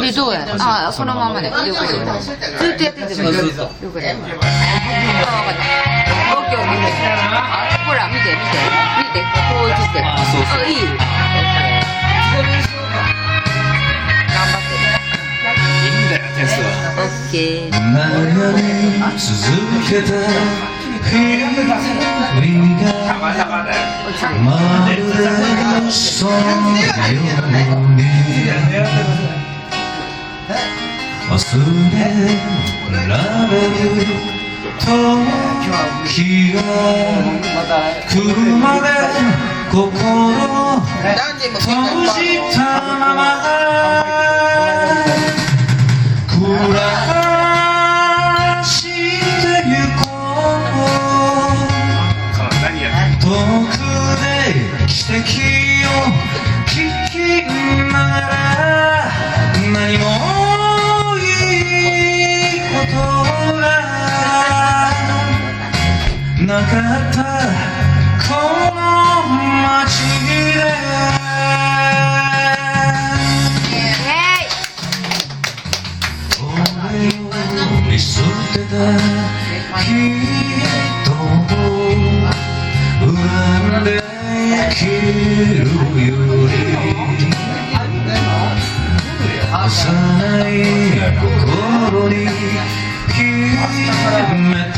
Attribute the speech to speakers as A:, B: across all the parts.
A: で、どうや。あ、このままで。了解。ずっとやっててもいい。了解。あ、わかった。オッケーオッケー。ほら、見て、見て。見て、こう映ってる。あ、いい。頑張ってね。
B: いいんだよ、点数は。
A: オッケー。
C: 悩み続けた日々がまるでそのように忘れられる時が来るまで心閉じたまま暮らしてゆこう遠くで汽笛を聞きながら何もいいことがなかったこの街で俺を見捨てた人を恨んで生きるより幼い心に秘めた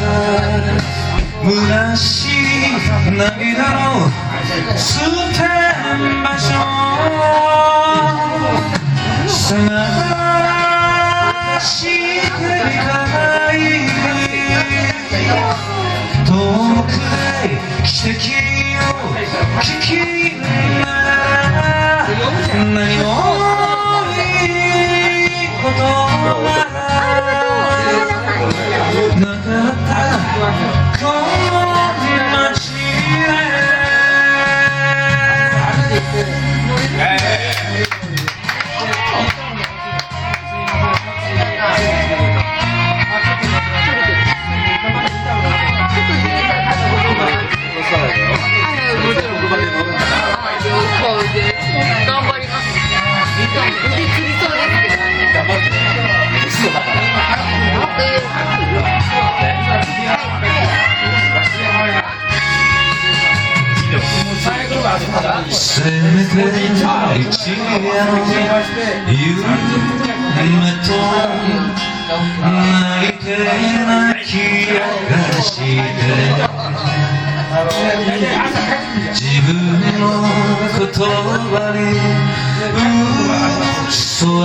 C: 虚しい涙の捨て場所探してみたい遠くで汽笛を聞きながら何もいいことがなかったこの街
A: 頑張ります。腕つりそうですけどね。頑張って。
C: せめて一夜の夢と泣いて泣き明かして自分の言葉に嘘は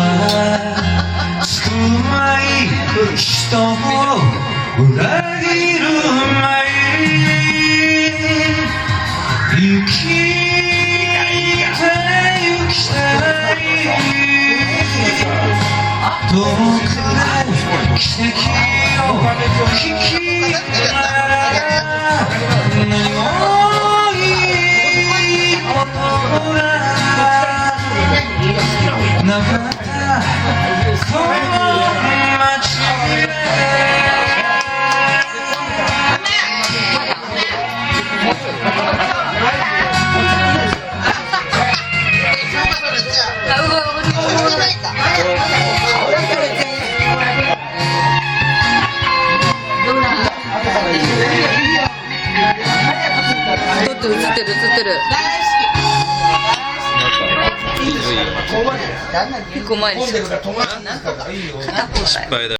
C: 少ない人を裏切る前に生きてゆきたい遠くで汽笛を聞きながら何もいいことがなかったこの街で
A: 映ってる映ってる。結構前に。失敗だ。